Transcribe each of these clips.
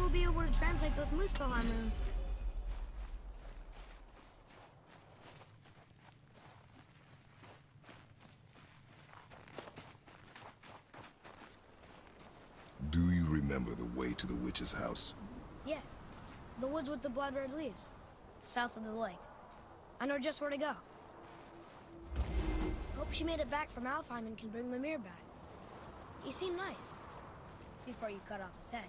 we'll be able to translate those Muspelheim runes. Do you remember the way to the witch's house? Yes. The woods with the blood-red leaves. South of the lake. I know just where to go. Hope she made it back from Alfheim and can bring Mimir back. He seemed nice. Before you cut off his head.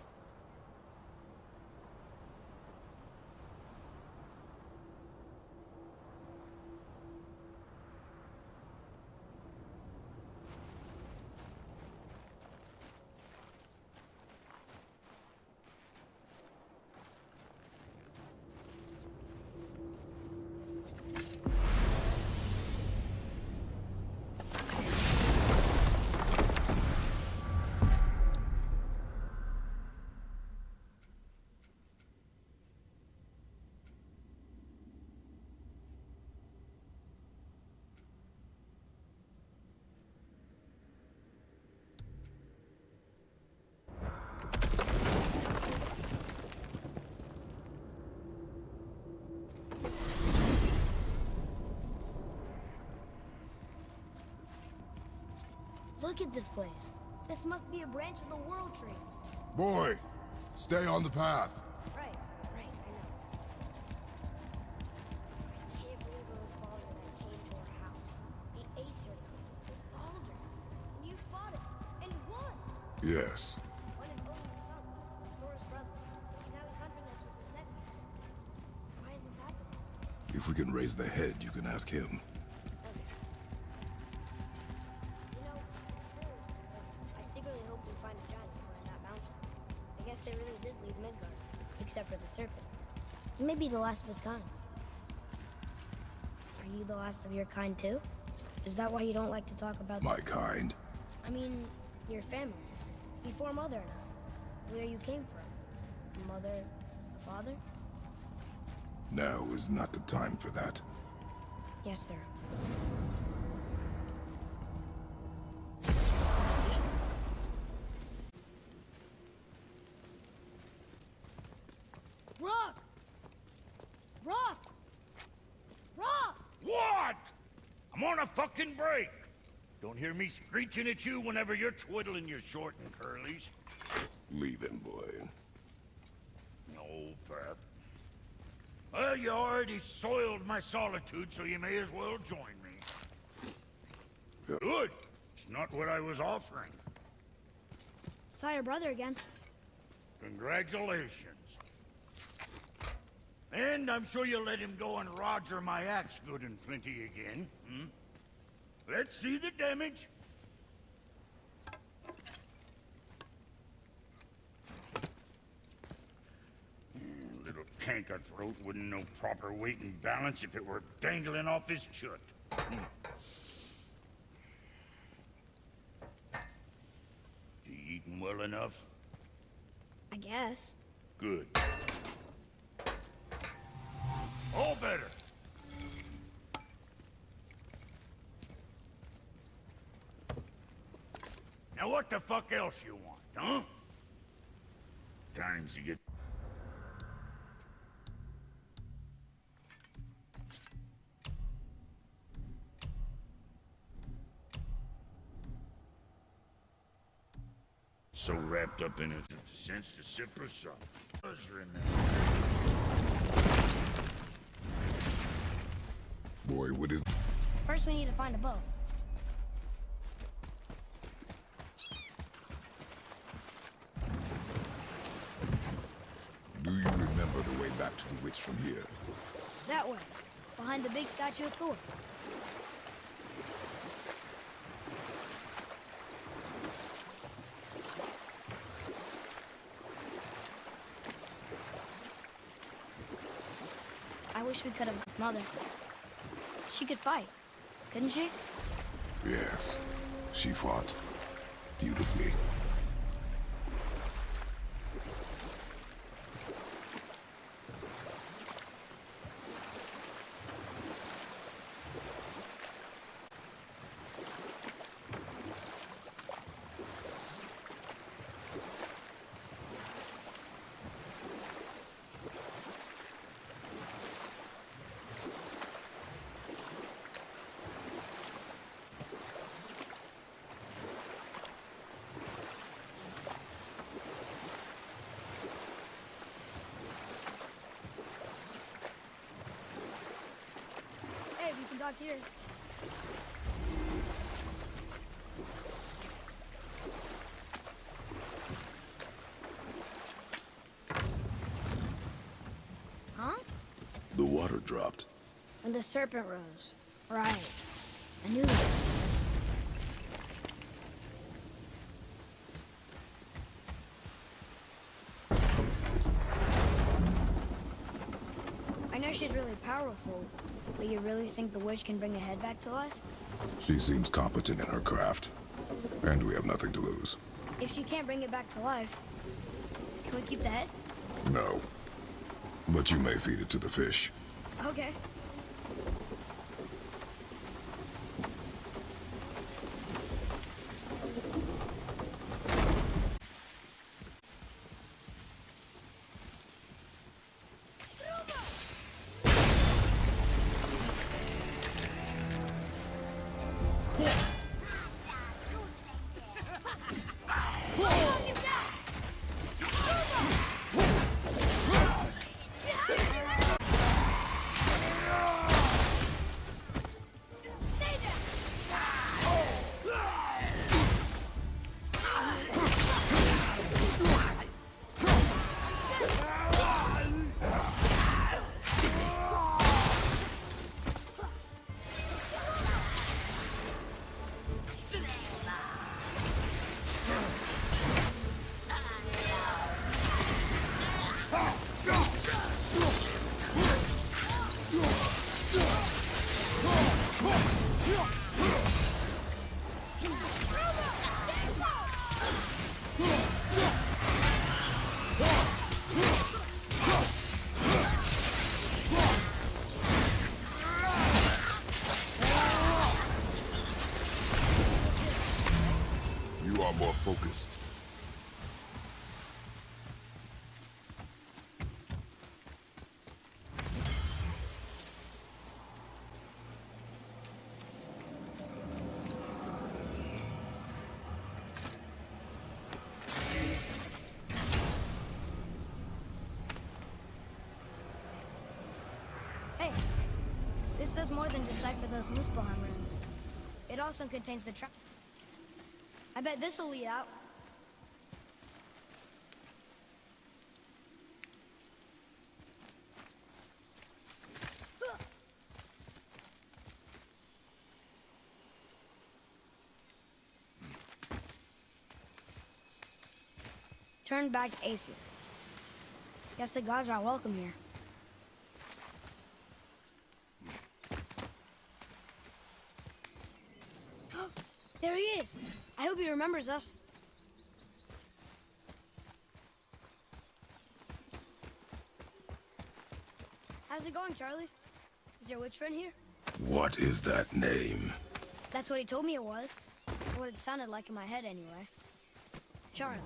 Look at this place. This must be a branch of the World Tree. Boy, stay on the path. Right, I know. I can't believe it was Baldur that came to our house. The Aesir. Baldur. And you fought it. And won. Yes. One of Odin's sons. Thor's brother. And now he's hunting us with his nephews. Why is this happening? If we can raise the head, you can ask him. I secretly hope we find a giant somewhere in that mountain. I guess they really did leave Midgard, except for the serpent. He may be the last of his kind. Are you the last of your kind too? Is that why you don't like to talk about My kind? I mean, your family. Before Mother and I. Where you came from. A mother, a father? Now is not the time for that. Yes, sir. Rock! Rock! Rock! What? I'm on a fucking break. Don't hear me screeching at you whenever you're twiddling your short and curlies. Leave him, boy. No, Pat. Well, you already soiled my solitude, so you may as well join me. Yeah. Good. It's not what I was offering. Saw your brother again. Congratulations. And I'm sure you'll let him go and roger my axe good and plenty again, hmm? Let's see the damage. Little canker throat wouldn't know proper weight and balance if it were dangling off his chut. You eating well enough? I guess. Good. All better. Now what the fuck else you want, huh? Times you get... so wrapped up in it that the sense to sip or something. Does remember. Boy, what is... First we need to find a boat. Do you remember the way back to the witch from here? That way. Behind the big statue of Thor. I wish we could have with Mother. She could fight, couldn't she? Yes. She fought. Beautifully. talk here. Huh? The water dropped. When the serpent rose. Right. I knew that. I know she's really powerful, but you really think the witch can bring a head back to life? She seems competent in her craft. And we have nothing to lose. If she can't bring it back to life, can we keep the head? No. But you may feed it to the fish. Okay. You are more focused. Hey, this does more than decipher those Muspelheim runes. It also contains the trap. I bet this will lead out. Turn back Aesir. Guess the gods are welcome here. There he is! I hope he remembers us. How's it going, Charlie? Is your witch friend here? What is that name? That's what he told me it was. Or what it sounded like in my head, anyway. Charlie.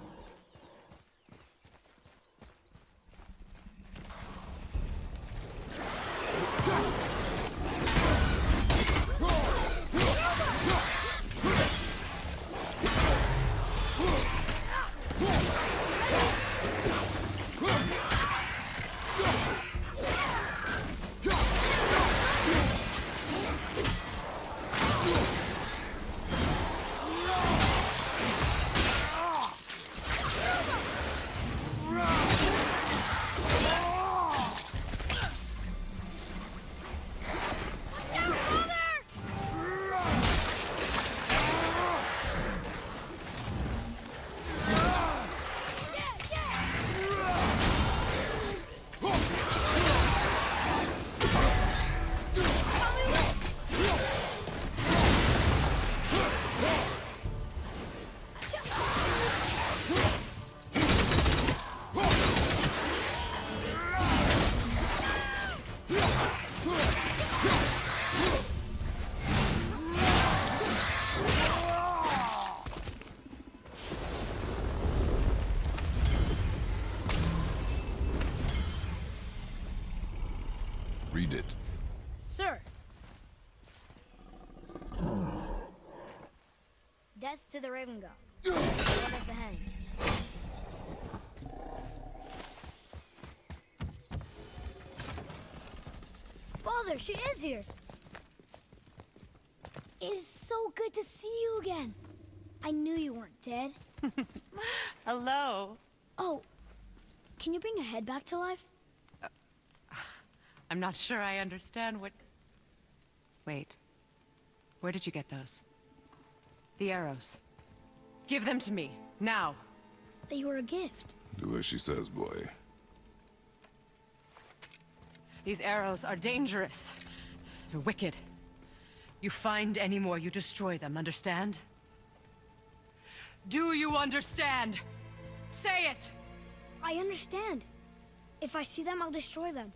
Read it. Sir. Death to the Raven God. Blood of the Hen. Father, she is here. is so good to see you again. I knew you weren't dead. Hello. Oh, can you bring a head back to life? I'm not sure I understand what... Wait. Where did you get those? The arrows. Give them to me, now. They were a gift. Do as she says, boy. These arrows are dangerous. They're wicked. You find any more, you destroy them, understand? Do you understand? Say it! I understand. If I see them, I'll destroy them.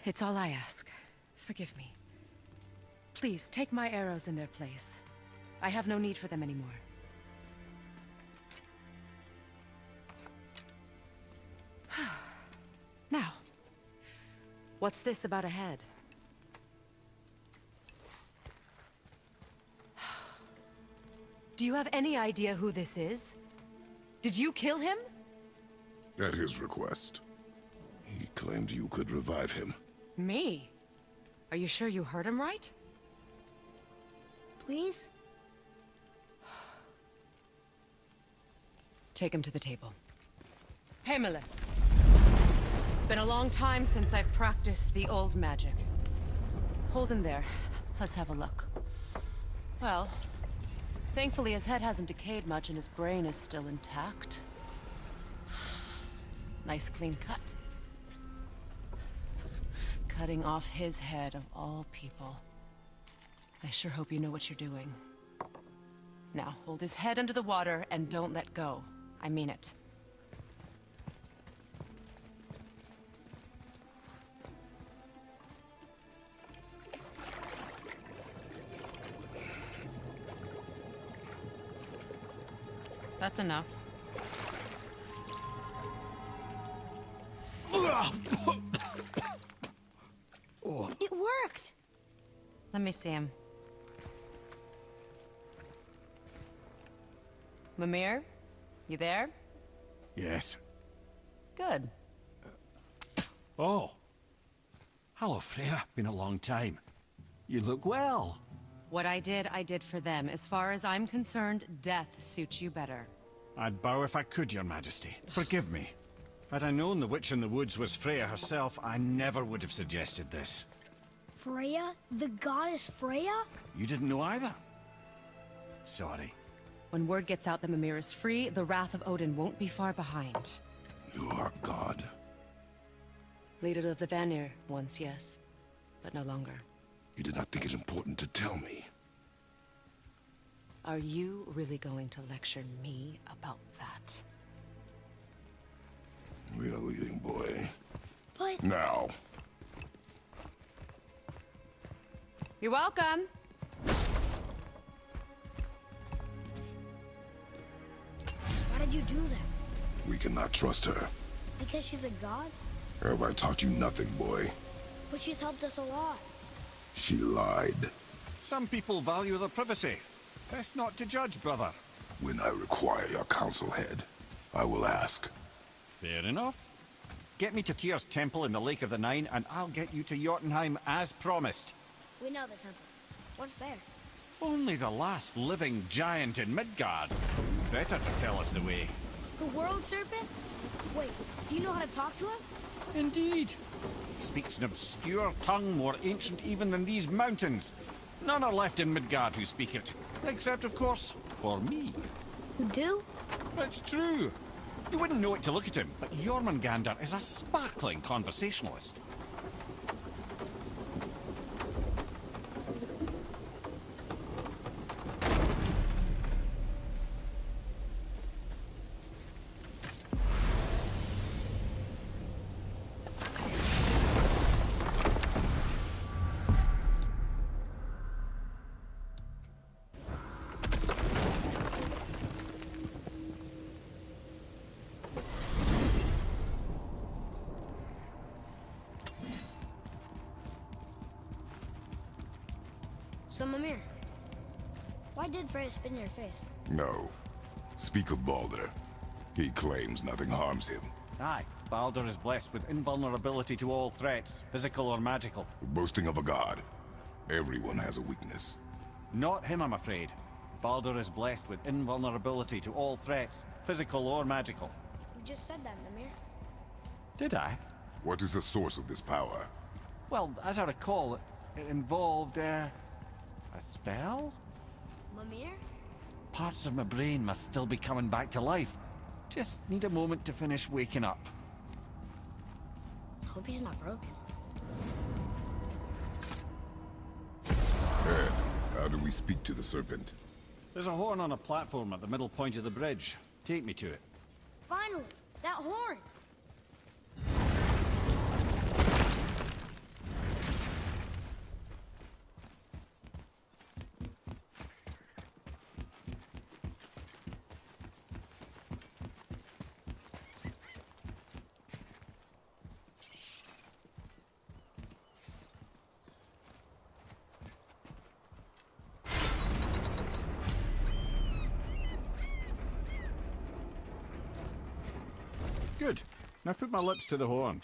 It's all I ask. Forgive me. Please, take my arrows in their place. I have no need for them anymore. Now, what's this about a head? Do you have any idea who this is? Did you kill him? At his request. He claimed you could revive him. Me? Are you sure you heard him right? Please? Take him to the table. Pamela. It's been a long time since I've practiced the old magic. Hold him there. Let's have a look. Well, thankfully his head hasn't decayed much and his brain is still intact. Nice clean cut. Cutting off his head of all people. I sure hope you know what you're doing. Now, hold his head under the water and don't let go. I mean it. That's enough. It worked! Let me see him. Mimir? You there? Yes. Good. Oh. Hello, Freya. Been a long time. You look well. What I did for them. As far as I'm concerned, death suits you better. I'd bow if I could, Your Majesty. Forgive me. Had I known the witch in the woods was Freya herself, I never would have suggested this. Freya? The goddess Freya? You didn't know either? Sorry. When word gets out that Mimir is free, the wrath of Odin won't be far behind. You are God. Leader of the Vanir, once, yes. But no longer. You did not think it important to tell me. Are you really going to lecture me about that? We are leaving, boy. But... Now. You're welcome! Why did you do that? We cannot trust her. Because she's a god? Have I taught you nothing, boy? But she's helped us a lot. She lied. Some people value their privacy. Best not to judge, brother. When I require your council head, I will ask. Fair enough. Get me to Tyr's temple in the Lake of the Nine, and I'll get you to Jotunheim as promised. We know the temple. What's there? Only the last living giant in Midgard. Better to tell us the way. The world serpent? Wait, do you know how to talk to him? Indeed. He speaks an obscure tongue more ancient even than these mountains. None are left in Midgard who speak it. Except, of course, for me. You do? It's true. You wouldn't know it to look at him, but Jormungandr is a sparkling conversationalist. So, Mimir, why did Freya spit in your face? No. Speak of Baldur. He claims nothing harms him. Aye, Baldur is blessed with invulnerability to all threats, physical or magical. Boasting of a god. Everyone has a weakness. Not him, I'm afraid. Baldur is blessed with invulnerability to all threats, physical or magical. You just said that, Mimir. Did I? What is the source of this power? Well, as I recall, it involved, a spell? Mimir? Parts of my brain must still be coming back to life. Just need a moment to finish waking up. Hope he's not broken. Ed, how do we speak to the serpent? There's a horn on a platform at the middle point of the bridge. Take me to it. Finally! That horn! Good. Now put my lips to the horn.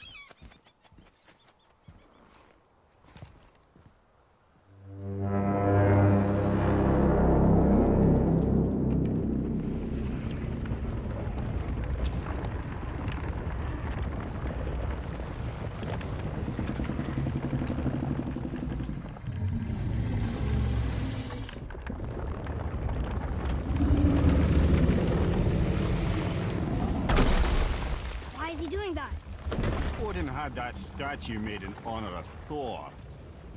Why is he doing that? Odin had that statue made in honor of Thor.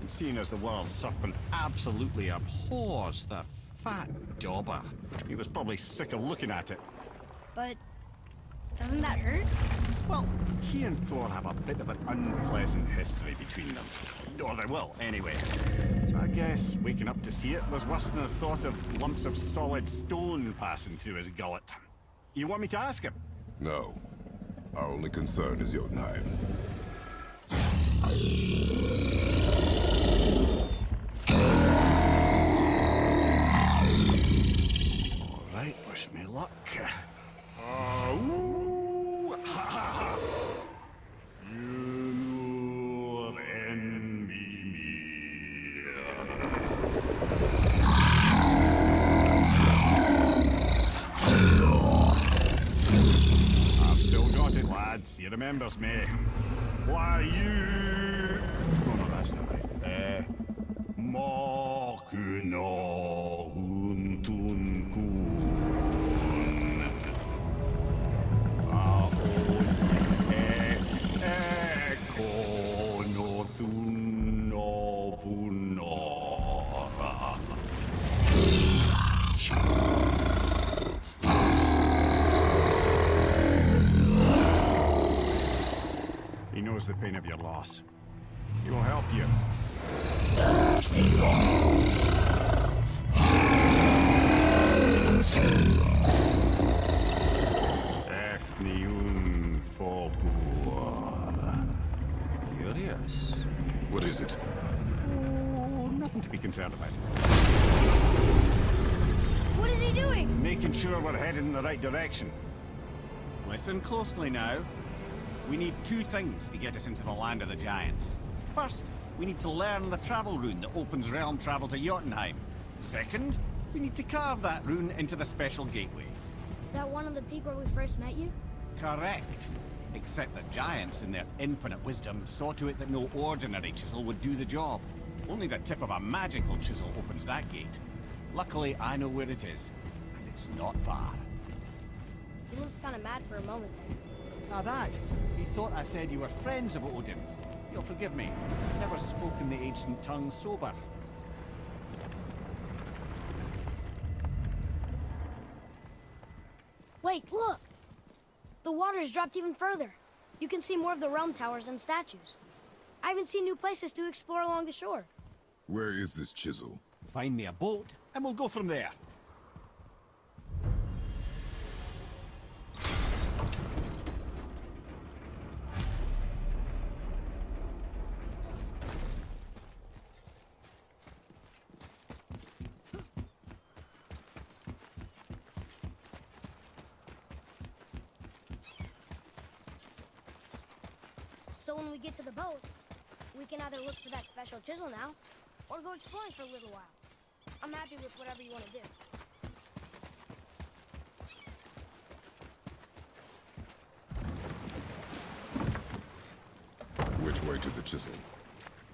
And seeing as the world serpent absolutely abhors the fat dauber, he was probably sick of looking at it. But doesn't that hurt? Well, he and Thor have a bit of an unpleasant history between them. Or they will, anyway. So I guess waking up to see it was worse than the thought of lumps of solid stone passing through his gullet. You want me to ask him? No. Our only concern is Jotunheim. All right, wish me luck. Ooh, ha, ha, ha. You envy me. I've still got it, lads. He remembers me. Why you? Oh no, that's not right. Mokuno huntun kun. Eko no thun no vunora. He knows the pain of your loss. He will help you. Efniun Fobur. Curious. What is it? Oh, nothing to be concerned about. What is he doing? Making sure we're headed in the right direction. Listen closely now. We need two things to get us into the land of the giants. First, we need to learn the travel rune that opens realm travel to Jotunheim. Second, we need to carve that rune into the special gateway. Is that one of the peak where we first met you? Correct. Except that giants, in their infinite wisdom, saw to it that no ordinary chisel would do the job. Only the tip of a magical chisel opens that gate. Luckily, I know where it is, and it's not far. You looked kind of mad for a moment there. Now that, he thought I said you were friends of Odin. You'll forgive me. Never spoken the ancient tongue sober. Wait, look! The water's dropped even further. You can see more of the realm towers and statues. I even see new places to explore along the shore. Where is this chisel? Find me a boat, and we'll go from there. So when we get to the boat, we can either look for that special chisel now, Or go exploring for a little while. I'm happy with whatever you want to do. Which way to the chisel?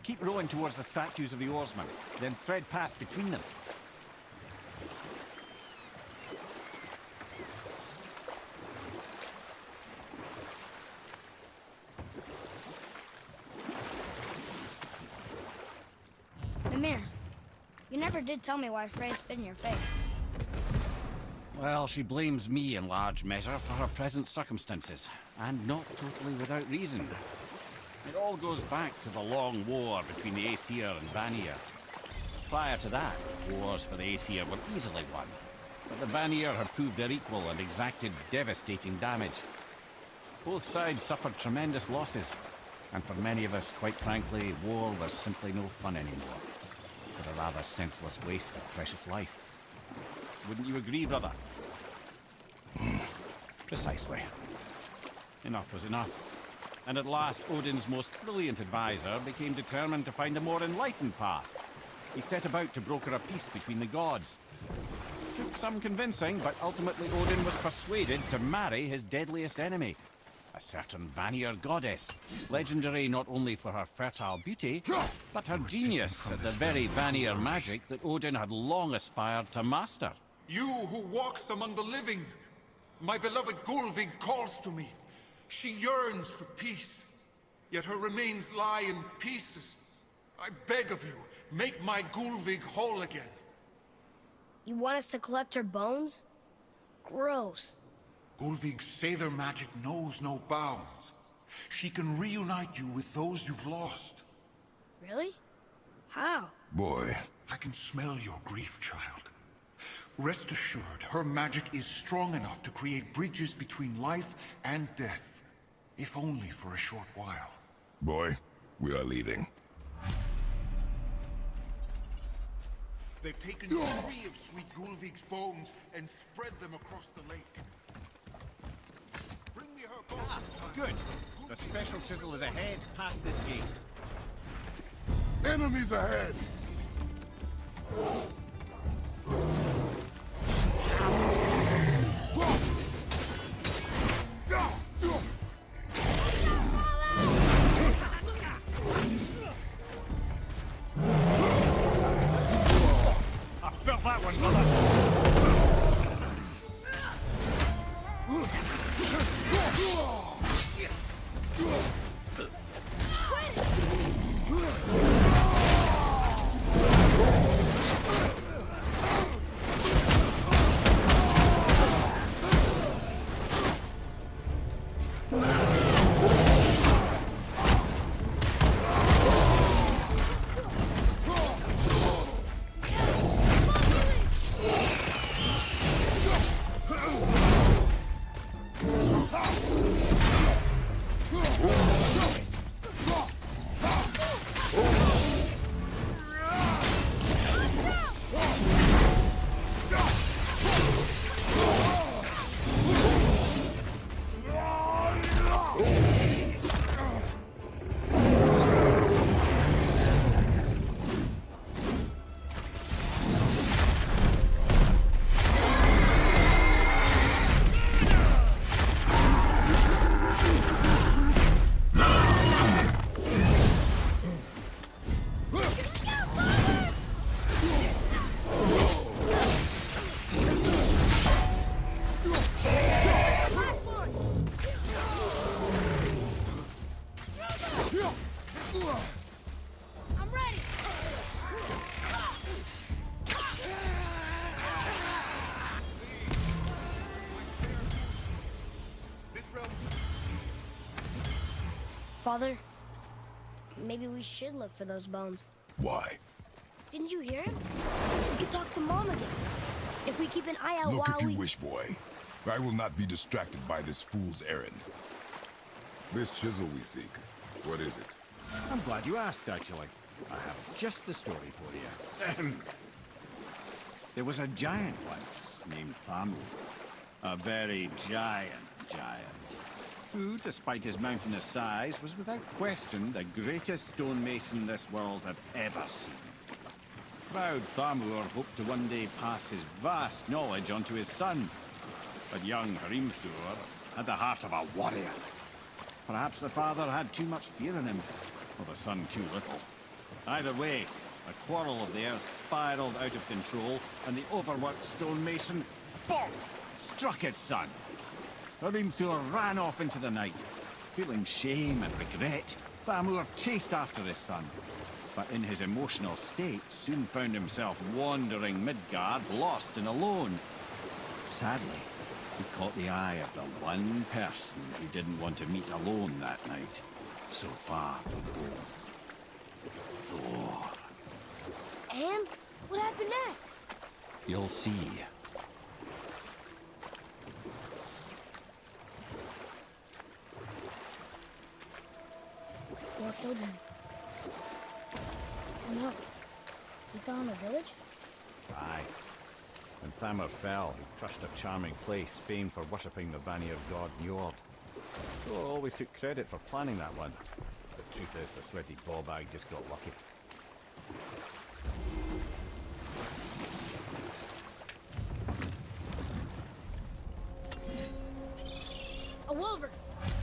Keep rowing towards the statues of the oarsmen, then thread past between them. Mimir, you never did tell me why Freya spit in your face. Well, she blames me in large measure for her present circumstances, and not totally without reason. It all goes back to the long war between the Aesir and Vanir. Prior to that, wars for the Aesir were easily won, but the Vanir had proved their equal and exacted devastating damage. Both sides suffered tremendous losses, and for many of us, quite frankly, war was simply no fun anymore, but a rather senseless waste of precious life. Wouldn't you agree, brother? Precisely. Enough was enough. And at last, Odin's most brilliant advisor became determined to find a more enlightened path. He set about to broker a peace between the gods. Took some convincing, but ultimately Odin was persuaded to marry his deadliest enemy, a certain Vanir goddess, legendary not only for her fertile beauty, but her genius at the very Vanir magic that Odin had long aspired to master. You who walks among the living, my beloved Gulvig calls to me. She yearns for peace, yet her remains lie in pieces. I beg of you, make my Gulvig whole again. You want us to collect her bones? Gross. Gulvig's Seidr magic knows no bounds. She can reunite you with those you've lost. Really? How? Boy. I can smell your grief, child. Rest assured, her magic is strong enough to create bridges between life and death, if only for a short while. Boy, we are leaving. They've taken 3 of sweet Gulvig's bones and spread them across the lake. Bring me her bones. Good. The special chisel is ahead, past this gate. Enemies ahead! I felt that one, brother. I'm ready! Father, maybe we should look for those bones. Why? Didn't you hear him? We could talk to Mom again. If we keep an eye out Look while if we... you wish, boy. I will not be distracted by this fool's errand. This chisel we seek, what is it? I'm glad you asked, actually. I have just the story for you. There was a giant once named Thamur. A very giant, who, despite his mountainous size, was without question the greatest stonemason this world had ever seen. Proud Thamur hoped to one day pass his vast knowledge on to his son. But young Hrimthur had the heart of a warrior. Perhaps the father had too much fear in him, or the son too little. Either way, a quarrel of theirs spiraled out of control, and the overworked stonemason, bonk, struck his son. Hrimthur ran off into the night. Feeling shame and regret, Thamur chased after his son. But in his emotional state, soon found himself wandering Midgard, lost and alone. Sadly, he caught the eye of the one person he didn't want to meet alone that night, so far from home. Thor. And what happened next? You'll see. Thor killed him. Oh no. We found a village? Aye. When Thamur fell, he crushed a charming place famed for worshipping the Vanir god Njord. Thor always took credit for planning that one. The truth is, the sweaty ballbag just got lucky. A wolverine!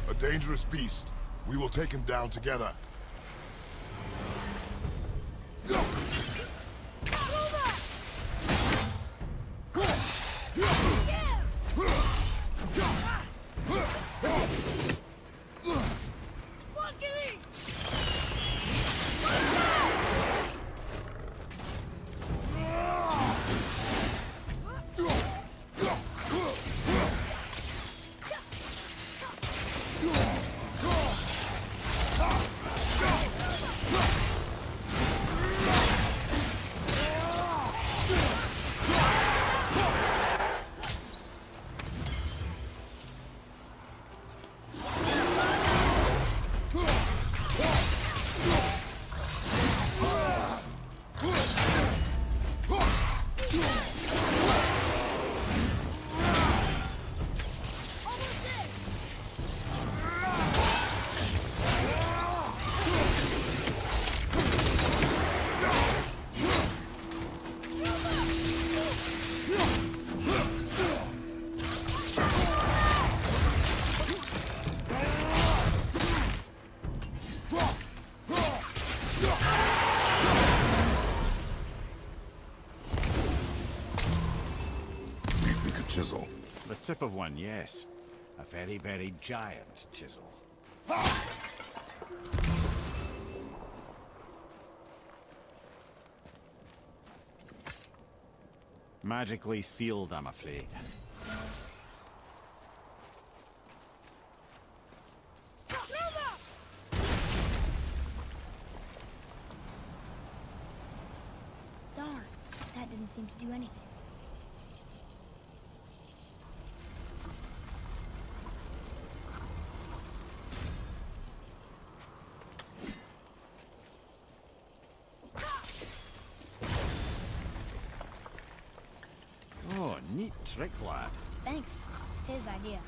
A dangerous beast. We will take him down together. Chisel. The tip of one, yes. A very, very giant chisel. Magically sealed, I'm afraid. Darn, that didn't seem to do anything. Oh, neat trick, lad. Thanks. His idea.